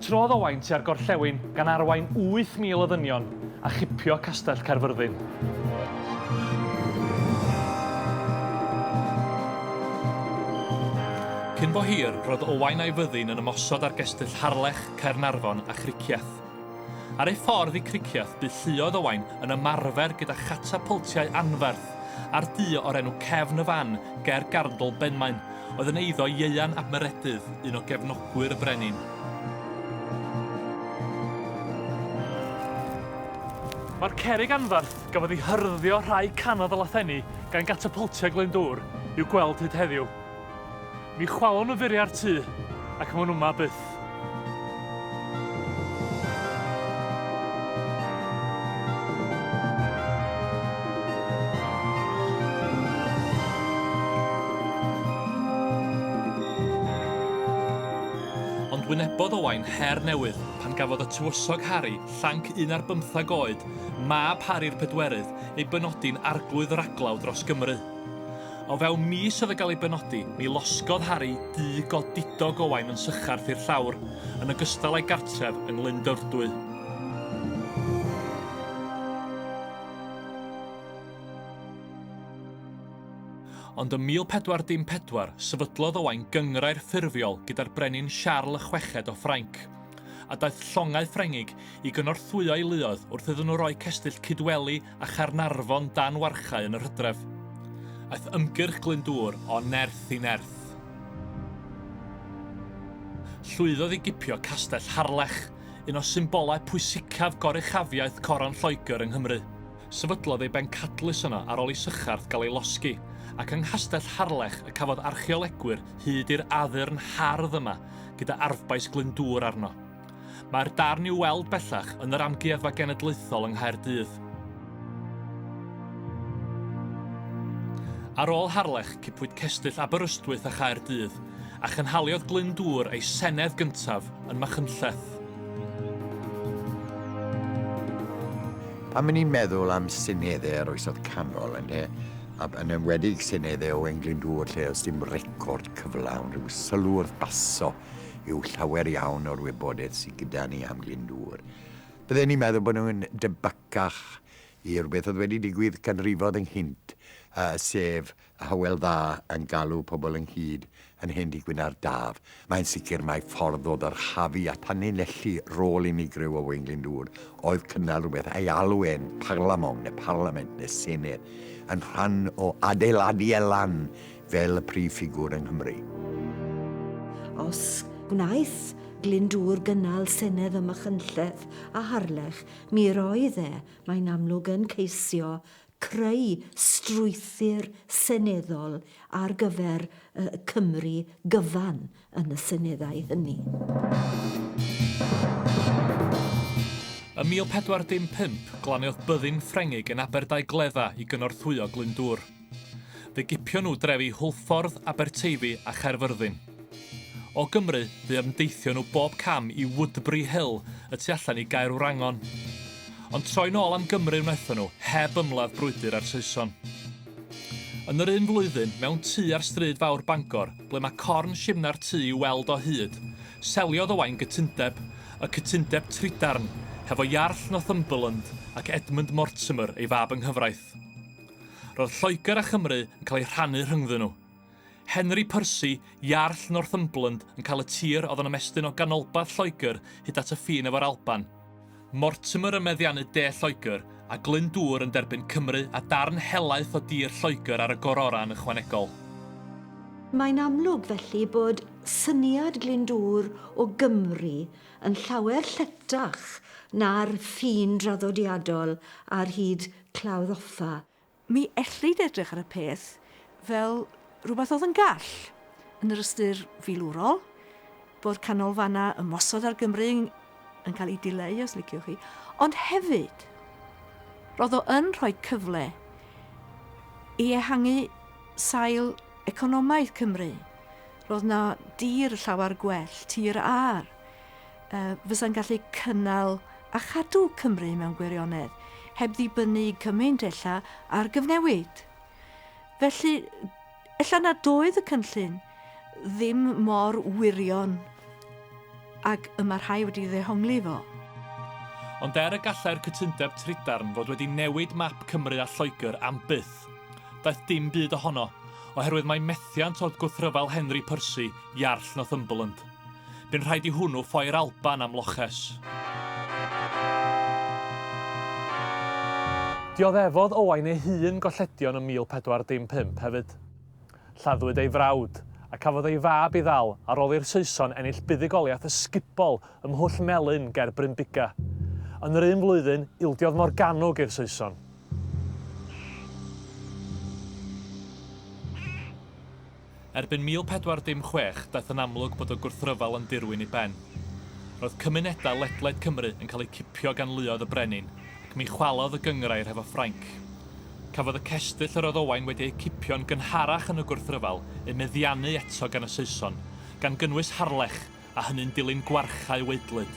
Speaker 1: Trodd Owain tua'r gorllewin gan arwain 8,000 o ddynion a chipio castell Caerfyrddin. Cyn bo hir, roedd Owain a'i fyddin yn ymosod ar gestyll Harlech, Caernarfon a Cricieth. Ar ei ffordd i Cricieth, bu lluodd Owain yn ymarfer gyda chatapultiau anferth a'r dŷ o'r enw Cefn y Fan ger Gardl Benmaen, oedd yn eiddo Ieuan ap Meredydd, un o gefnogwyr y brenin. Mae'r cerrig anferth gafodd ei hyrddio rhai canodd y lathenni gan gatapultiau Glyndwr i'w gweld hyd heddiw. Mi chwalon nhw furi ar tŷ, ac maen nhw yma byth. Ond wynebodd Owain her newydd pan gafodd y tywysog Harri, llanc 15 oed, mab Harri'r Pedwerydd, ei benodi'n arglwydd raglaw dros Gymru. O fewn mis oedd y gael ei benodi, mi losgodd Harri dŷ godidog Owain yn sycharth i'r llawr, yn ogystal â'i gartref yng Nglyndwrdwy. Ond ym 1414, sefydlodd Owain gyngrau'r ffurfiol gyda'r brenin Charles y Chweched o Ffrainc, a daeth llongau Ffrengig i gynorthwyo ei luoedd wrth iddyn nhw roi cestyll Cydweli a Charnarfon dan warchau yn yr Hydref. Aeth ymgyrch Glyndwr o nerth i nerth. llwyddodd i gipio castell Harlech, un o symbolau pwysicaf goruchafiaeth Coron Lloegr yng Nghymru. Sefydlodd ei bencadlys yno ar ôl i sycharth gael ei losgi, ac yng Nghastell Harlech y cafodd archeolegwyr hyd i'r addurn hardd yma gyda arfbais Glyndwr arno. Mae'r darn i'w weld bellach yn yr amgueddfa genedlaethol yng Nghaerdydd. Ar ôl Harlech, cipwyd cestyll Aberystwyth a Chaerdydd, a chynhaliodd Glyndwr ei senedd gyntaf yn Machynlleth.
Speaker 4: Pan ni'n meddwl am syneddau yr oesoedd canol, yn enwedig syneddau Owain Glyndwr, lle oes dim record cyflawn, rhyw sylw'r baso yw llawer iawn o'r wybodaeth sydd gyda ni am Glyndwr. Byddwn ni'n meddwl bod nhw'n debycach i rhywbeth oedd wedi digwydd canrifodd ynghynt, sef y hywel dda yn galw pobl ynghyd yn hyn digwydd ar daf. Mae'n sicr mae ffordd o ddyrchafu a tanlinellu rôl unigryw o Owain Glyndwr oedd cynnal rhywbeth ei alwyn parlament neu senedd yn rhan o adeiladu elan fel y prif ffigwr yng Nghymru.
Speaker 9: Os gwnaeth Glyndwr gynnal senedd y Machynlleth a Harlech, mi roedd mae'n amlwg yn ceisio creu strwythur seneddol ar gyfer Cymru gyfan yn y seneddau hynny.
Speaker 1: Ym 1415, glaniodd byddin Ffrengig yn Aberdai-Gledda i gynorthwyo Glyndwr. Fe gipio nhw drefi Hwlffordd, Aberteifi a Chaerfyrddin. O Gymru, fe ymdeithio nhw bob cam i Woodbury Hill, y tu allan i Gaer Wrangon. Ond troi nôl am Gymru wnaethon nhw, heb ymladd brwydr ar Saeson. Yn yr un flwyddyn, mewn tŷ ar stryd fawr Bangor, ble mae corn simna'r tŷ i weld o hyd, seliodd Owain gytundeb, y cytundeb Trydarn, hefo Iarll Northumberland ac Edmund Mortimer ei fab yng Nghyfraith. Roedd Lloegr a Chymru yn cael ei rhannu rhyngddyn nhw. Henry Percy, Iarll Northumberland, yn cael y tir oedd yn ymestyn o ganolbarth Lloegr hyd at y ffin efo'r Alban. Mortimer yn meddiannu de Lloegr a Glyndwr yn derbyn Cymru a darn helaeth o dir Lloegr ar y gororan ychwanegol.
Speaker 9: Mae'n amlwg felly bod syniad Glyndwr o Gymru yn llawer lletach na'r ffin draddodiadol ar hyd Clawdd Offa.
Speaker 5: Mi ellid edrych ar y peth fel rhywbeth oedd yn gall yn yr ystyr filwrol, bod canolfanna ymosod ar Gymru yn cael ei dileu, os liciwch chi, ond hefyd, roedd o yn rhoi cyfle i ehangu sail economaidd Cymru. Roedd na dir llawer gwell, tir ar, fysa'n gallu cynnal a chadw Cymru mewn gwirionedd, heb ddibynnu cymaint ella ar gyfnewid. Felly, ella nad oedd y cynllun ddim mor wirion ac y mae rhai wedi ddehongli fo.
Speaker 1: Ond y gallai'r cytundeb Trydarn fod wedi newid map Cymru a Lloegr am byth. Daeth dim byd ohono, oherwydd mae methiant oedd gwrthryfel Henry Percy, Iarll Northumberland. Bu'n rhaid i hwnnw ffoi'r Alban am loches. Dioddefodd Owain ei hun golledion ym 1415 hefyd. Lladdwyd ei frawd, a cafodd ei fab i ddal ar ôl i'r Saeson ennill buddugoliaeth ysgubol ym Mhwll Melyn ger Bryn Biga. Yn yr un flwyddyn, ildiodd Morgannwg i'r Saeson. Erbyn 1416, daeth yn amlwg bod y gwrthryfel yn dirwyn i ben. Roedd cymunedau ledled Cymru yn cael eu cipio gan luoedd y brenin, ac mi chwalodd y gyngrair hefo Ffrainc. Cafodd y cestyll yr oedd Owain wedi ei cipio'n gynharach yn y gwrthryfel ei meddiannu eto gan y Saeson, gan gynnwys Harlech a hynny'n dilyn gwarchau weidlyd.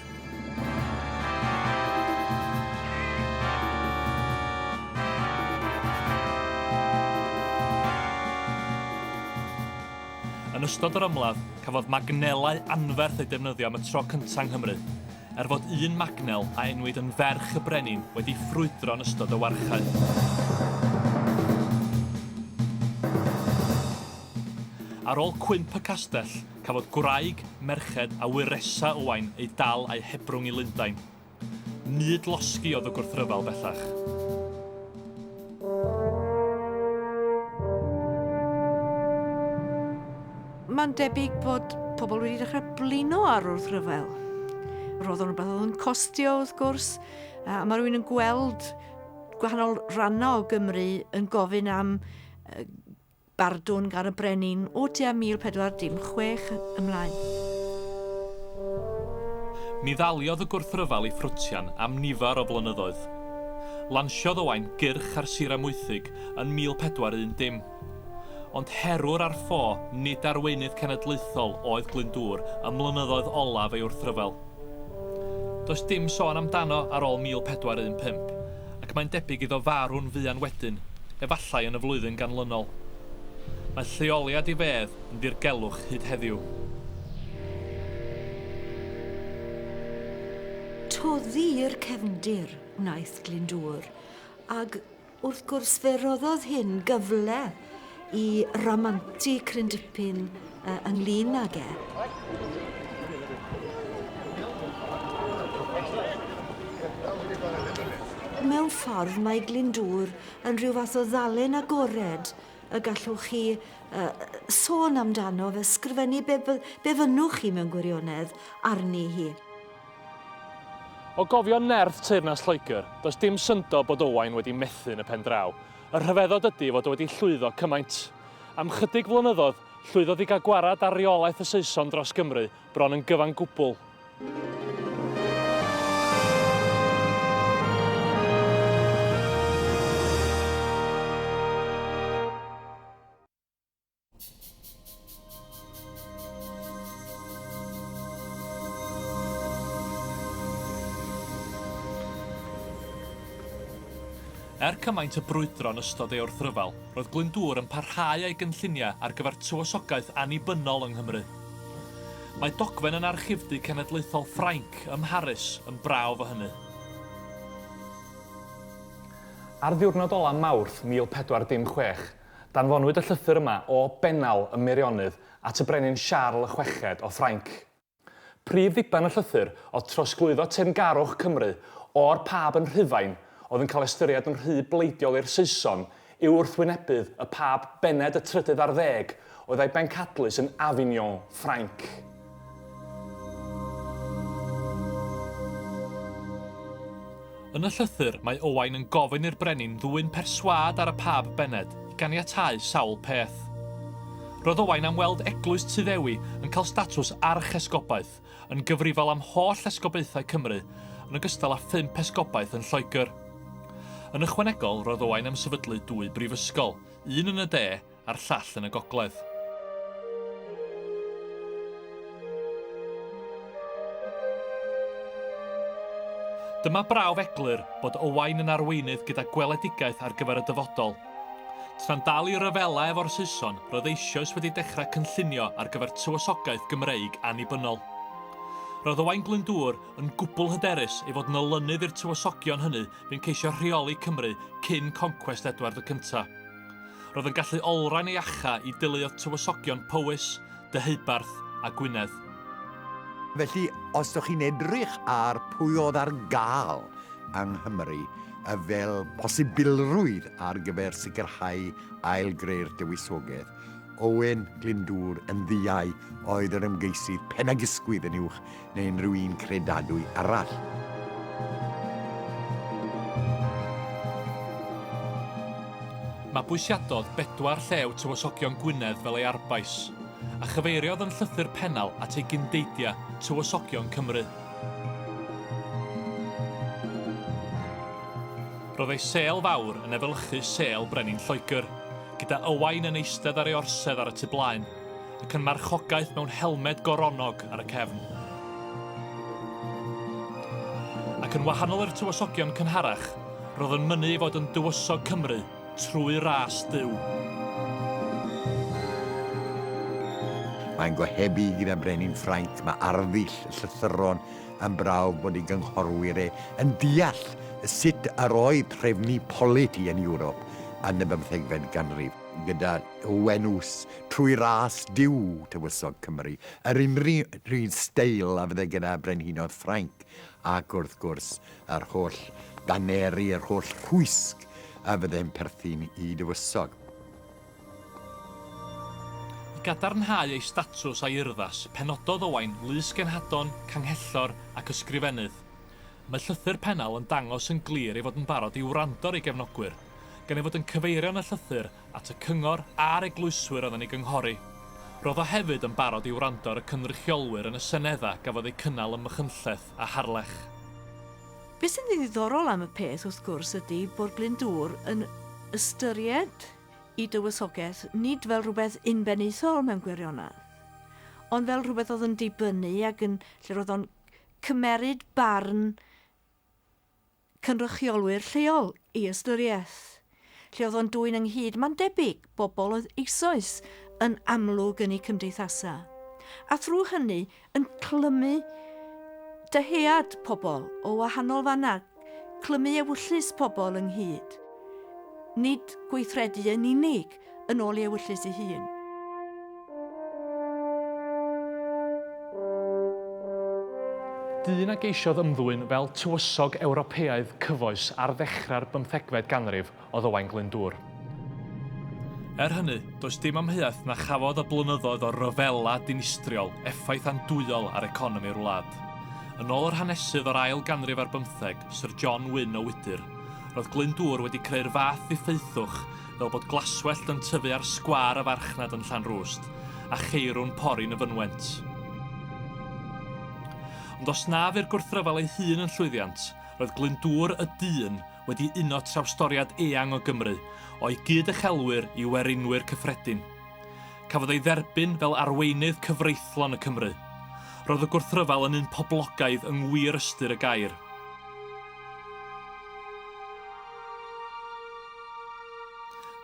Speaker 1: Yn ystod yr ymladd, cafodd magnelau anferth eu defnyddio am y tro cyntaf yng Nghymru, fod un magnel a enwyd yn ferch y brenin wedi ffrwydro yn ystod y warchau. Ar ôl cwymp y castell, cafodd gwraig, merched a wiresa Owain ei dal a'i hebrwng i Lundain. Nid losgi oedd y gwrthryfel bellach.
Speaker 5: Mae'n debyg bod pobl wedi dechrau blino ar wrthryfel. Roedd o'n rhywbeth oedd yn costio wrth gwrs, a mae rhywun yn gweld gwahanol rannau o Gymru yn gofyn am bardwn gan y brenin o tua 1416 ymlaen.
Speaker 1: Mi ddaliodd y gwrthryfel i Ffrwtian am nifer o flynyddoedd. Lansiodd Owain gyrch ar Sir Amwythig yn 1410. Ond herwr ar ffo nid arweinydd cenedlaethol oedd Glyndwr ym mlynyddoedd olaf ei wrthryfel. Does dim sôn amdano ar ôl 1415, ac mae'n debyg iddo farw'n fuan wedyn, efallai yn y flwyddyn ganlynol. Mae lleoliad i fedd yn dirgelwch hyd heddiw.
Speaker 9: Toddi'r cefndir wnaeth Glyndwr, ac wrth gwrs fe roddodd hyn gyfle i ramantu cryn dipyn ynglyn ag e. Mewn ffordd mae Glyndwr yn rhyw fath o ddalen agored y gallwch chi sôn amdano fe sgrifennu be fynnwch chi mewn gwirionedd arni hi.
Speaker 1: O gofio nerth teyrnas Lloegr, does dim syndod bod Owain wedi methu yn y pen draw. Y rhyfeddod ydy fod o wedi llwyddo cymaint. Am chydig flynyddoedd, llwyddodd i gael gwarad ar reolaeth y Saeson dros Gymru bron yn gyfan gwbl. Cymaint y brwydro yn ystod ei wrthryfel, roedd Glyndwr yn parhau ei gynlluniau ar gyfer tywysogaeth annibynnol yng Nghymru. Mae dogfen yn archifdy cenedlaethol Ffrainc ym Mharis yn brawf o hynny. Ar ddiwrnod ola Mawrth 1416, danfonwyd y llythyr yma o bennal y Meirionnydd at y brenin Charles y Chweched o Ffrainc. Prif ddiben y llythyr o trosglwyddo teyrngarwch Cymru o'r pab yn Rhufain oedd yn cael ystyried yn rhy bleidiol i'r Saeson yw wrthwynebydd y pab Bened y 13 oedd ei bencadlys yn Avignon, Ffrainc. Yn y llythyr, mae Owain yn gofyn i'r brenin ddwyn perswad ar y pab Bened i ganiatáu sawl peth. Roedd Owain am weld eglwys Tuddewi yn cael statws archesgobaeth yn gyfrifol am holl esgobaethau Cymru yn ogystal â 5 esgobaeth yn Lloegr. Yn ychwanegol, roedd Owain am sefydlu 2 brifysgol, un yn y de a'r llall yn y gogledd. Dyma brawf eglur bod Owain yn arweinydd gyda gweledigaeth ar gyfer y dyfodol. Tra'n dal i ryfela efo'r Saeson, roedd eisoes wedi dechrau cynllunio ar gyfer tywysogaeth Gymreig annibynnol. Roedd Owain Glyndwr yn gwbl hyderus ei fod yn olynydd i'r tywysogion hynny fy'n ceisio rheoli Cymru cyn conquest Edward y Cyntaf. Roedd yn gallu olrhain ei acha i deuluodd tywysogion Powys, Deheubarth a Gwynedd.
Speaker 4: Felly, os ydych chi'n edrych ar pwy oedd ar gael yng Nghymru fel posibilrwydd ar gyfer sicrhau ailgreu'r dywysogaeth, Owain Glyndwr yn ddiau oedd yr ymgeisydd penagysgwydd yn uwch neu'n rhywun credadwy arall.
Speaker 1: Mae bwysiadodd 4 llew tywysogion Gwynedd fel ei arbais, a chyfeiriodd yn llythyr pennal at ei gyndeidia tywysogion Cymru. Roedd ei sêl fawr yn efelychu sêl brenin Lloegr, gyda Owain yn eistedd ar ei orsedd ar y tu blaen, ac yn marchogaeth mewn helmed goronog ar y cefn. Ac yn wahanol i'r tywysogion cynharach, roedd yn mynnu i fod yn dywysog Cymru trwy ras Duw.
Speaker 4: Mae'n gohebu gyda brenin Ffrainc, mae arddull y llythyron yn brawf bod ei gynghorwyr yn deall sut yr oedd trefnu politi yn Ewrop yn y 15fed ganrif, gyda wenws trwy ras diw tywysog Cymru, yr unrhyw steil a fydde gyda brenhinodd Ffrainc, ac wrth gwrs yr holl ganeri, yr holl cwysg a fydde'n perthyn i dywysog.
Speaker 1: Gadarnhau ei statws a'i urddas, penododd Owain lys genhadon, canghellor ac ysgrifennydd. Mae llythyr pennal yn dangos yn glir ei fod yn barod i wrando'r ei gefnogwyr, gan ei fod yn cyfeirio'n y llythyr at y cyngor a'r eglwyswyr oedd yn ei gynghori. Roedd o hefyd yn barod i wrando'r y cynrychiolwyr yn y Senedda gafodd ei cynnal ym Machynlleth a Harlech.
Speaker 5: Be sy'n ddiddorol am y peth wrth gwrs ydy bod Glyndwr yn ystyried i dywysogaeth nid fel rhywbeth unbenithol mewn gwirionedd, ond fel rhywbeth oedd yn dibynnu ac yn lle roedd o'n cymeryd barn cynrychiolwyr lleol i ystyriaeth, lle oedd o'n dwyn ynghyd. Mae'n debyg bobl oedd eisoes yn amlwg yn eu cymdeithasau, a thrwy hynny yn clymu dyhead pobl o wahanol fanna, clymu ewyllus pobl ynghyd. Nid gweithredu yn unig yn ôl i ewyllus ei hun.
Speaker 1: Dyn a geisiodd ymddwyn fel tywysog Ewropeaidd cyfoes ar ddechrau'r 15fed ganrif oedd Owain Glyndwr. Hynny, does dim amheuaeth na chafodd y blynyddoedd o ryfela dinistriol effaith andwyol ar economi'r wlad. Yn ôl yr hanesydd o'r ail ganrif ar 15, Sir John Wyn o Wydyr, roedd Glyndwr wedi creu'r fath ddiffeithwch fel bod glaswellt yn tyfu ar sgwâr y farchnad yn Llanrwst a cheirw'n pori'n y fynwent. Ond os na fy'r gwrthryfel ei hun yn llwyddiant, roedd Glyndwr y dyn wedi uno trawstoriad eang o Gymru, o'i gyd-uchelwyr i werinwyr cyffredin. Cafodd ei dderbyn fel arweinydd cyfreithlon y Cymru. Roedd y gwrthryfel yn un poblogaidd yng ngwir ystyr y gair.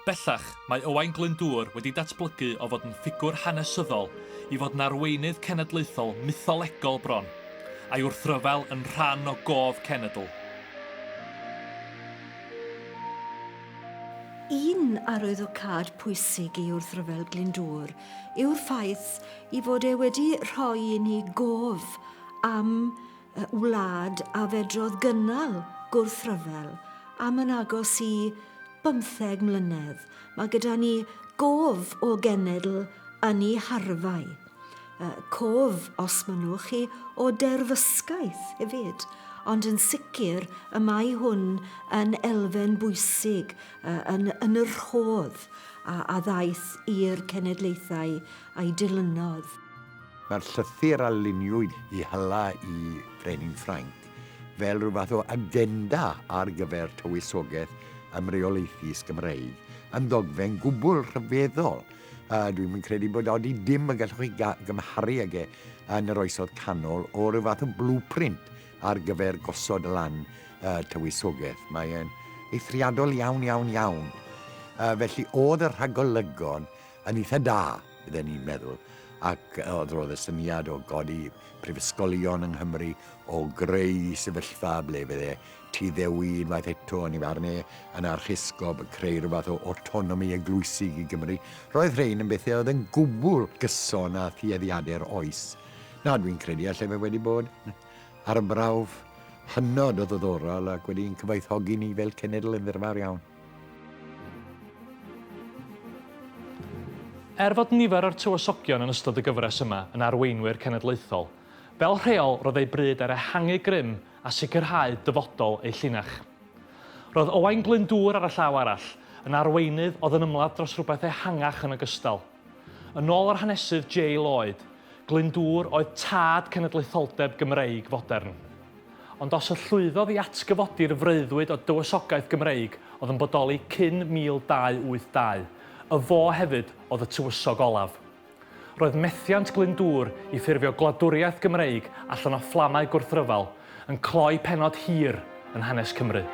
Speaker 1: Bellach, mae Owain Glyndwr wedi datblygu o fod yn ffigwr hanesyddol i fod yn arweinydd cenedlaethol mytholegol bron, a'i wrthryfel yn rhan o gof cenedl.
Speaker 9: Un arwyddocad pwysig i wrthryfel Glyndwr yw'r ffaith i fod e wedi rhoi i ni gof am wlad a fedrodd gynnal gwrthryfel am yn agos i 15 mlynedd. Mae gyda ni gof o genedl yn ei harfau. Cof, os mynwch chi, o derfysgaeth hefyd. Ond yn sicr y mae hwn yn elfen bwysig yn yr rhodd a ddaeth i'r cenedlaethau a'i dilynodd.
Speaker 4: Mae'r llythyr a luniwyd i hala i Frenin Ffrainc fel rhyw fath o agenda ar gyfer tywysogaeth ymreolaethus Gymreig yn ddogfen gwbl rhyfeddol. Dwi'n credu bod oeddi dim yn gallwch chi gymharu ag yn yr oesoedd canol o ryw fath o blueprint ar gyfer gosod y lan tywysogaeth. Mae'n eithriadol iawn. Felly oedd y rhagolygon yn eitha da, bydden ni'n meddwl, ac roedd y syniad o godi prifysgolion yng Nghymru, o greu sefyllfa ble fydde Tyddewin fath eto yn ei farnu yn archusgob creu rhywbeth o autonomi eglwysig i Gymru. Roedd rhain yn bethau oedd yn gwbl gyson a thueddiadau'r oes. Na, dwi'n credu allai fe wedi bod ar y brawf hynod o ddiddorol ac wedi'n cyfoethogi ni fel cenedl yn ddyrfawr iawn.
Speaker 1: Fod nifer o'r tywysogion yn ystod y gyfres yma yn arweinwyr cenedlaethol, fel rheol roedd ei bryd ar ehangu grym a sicrhau dyfodol ei llinach. Roedd Owain Glyndwr ar y llaw arall yn arweinydd oedd yn ymladd dros rhywbeth ehangach yn ogystal. Yn ôl yr hanesydd J. Lloyd, Glyndwr oedd tad cenedlaetholdeb Gymreig fodern. Ond os y llwyddodd i atgyfodi'r freuddwyd o dywysogaeth Gymreig oedd yn bodoli cyn 1282, y fo hefyd oedd y tywysog olaf. Roedd methiant Glyndwr i ffurfio gwladwriaeth Gymreig allan o fflamau gwrthryfel yn cloi pennod hir yn hanes Cymru.